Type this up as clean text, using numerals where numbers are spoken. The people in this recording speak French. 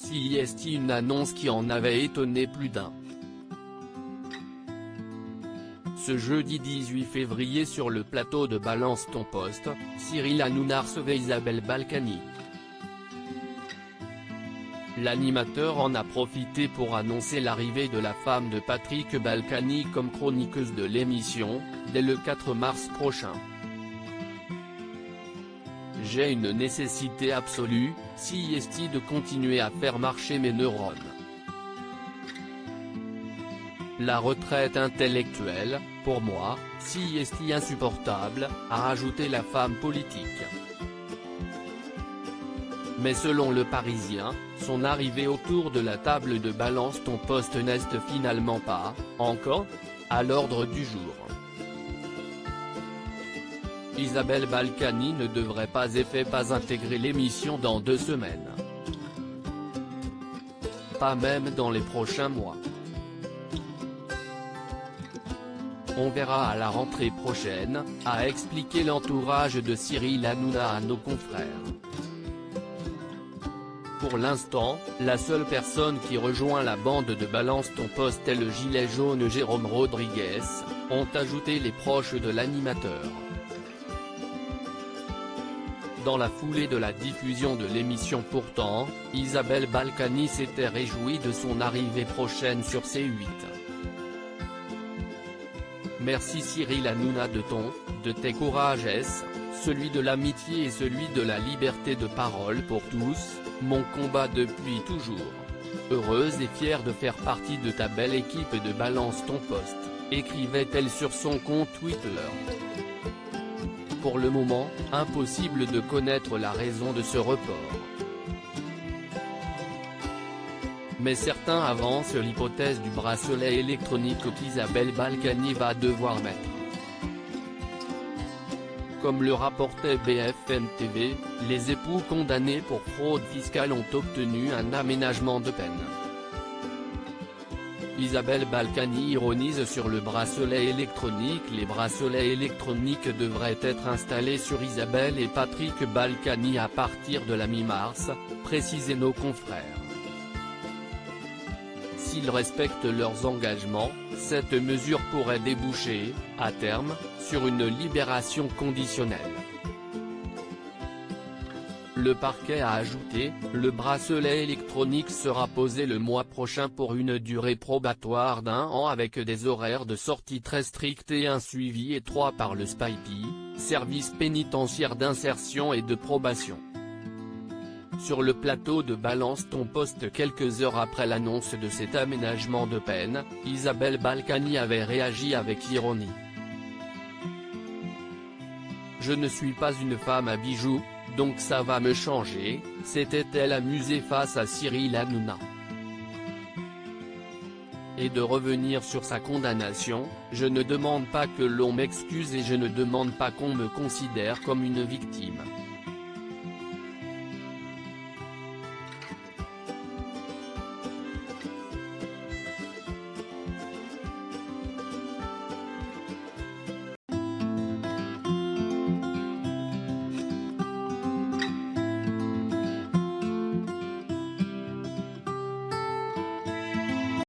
Si est une annonce qui en avait étonné plus d'un. Ce jeudi 18 février sur le plateau de Balance ton poste, Cyril Hanouna recevait Isabelle Balkany. L'animateur en a profité pour annoncer l'arrivée de la femme de Patrick Balkany comme chroniqueuse de l'émission, dès le 4 mars prochain. J'ai une nécessité absolue, si est de continuer à faire marcher mes neurones. La retraite intellectuelle, pour moi, si est insupportable, a rajouté la femme politique. Mais selon Le Parisien, son arrivée autour de la table de Balance ton poste n'est finalement pas, encore, à l'ordre du jour. Isabelle Balkany ne devrait pas intégrer l'émission dans 2 semaines. Pas même dans les prochains mois. On verra à la rentrée prochaine, a expliqué l'entourage de Cyril Hanouna à nos confrères. Pour l'instant, la seule personne qui rejoint la bande de Balance ton poste est le gilet jaune Jérôme Rodriguez, ont ajouté les proches de l'animateur. Dans la foulée de la diffusion de l'émission pourtant, Isabelle Balkany s'était réjouie de son arrivée prochaine sur C8. Merci Cyril Hanouna de tes courages, celui de l'amitié et celui de la liberté de parole pour tous, mon combat depuis toujours. Heureuse et fière de faire partie de ta belle équipe de Balance ton poste, écrivait-elle sur son compte Twitter. Pour le moment, impossible de connaître la raison de ce report. Mais certains avancent l'hypothèse du bracelet électronique qu'Isabelle Balkany va devoir mettre. Comme le rapportait BFM TV, les époux condamnés pour fraude fiscale ont obtenu un aménagement de peine. Isabelle Balkany ironise sur le bracelet électronique. Les bracelets électroniques devraient être installés sur Isabelle et Patrick Balkany à partir de la mi-mars, précisaient nos confrères. S'ils respectent leurs engagements, cette mesure pourrait déboucher, à terme, sur une libération conditionnelle. Le parquet a ajouté, le bracelet électronique sera posé le mois prochain pour une durée probatoire d'1 an avec des horaires de sortie très stricts et un suivi étroit par le SPIP, service pénitentiaire d'insertion et de probation. Sur le plateau de Balance ton poste quelques heures après l'annonce de cet aménagement de peine, Isabelle Balkany avait réagi avec ironie. Je ne suis pas une femme à bijoux, donc ça va me changer, s'était-elle amusée face à Cyril Hanouna. Et de revenir sur sa condamnation, je ne demande pas que l'on m'excuse et je ne demande pas qu'on me considère comme une victime.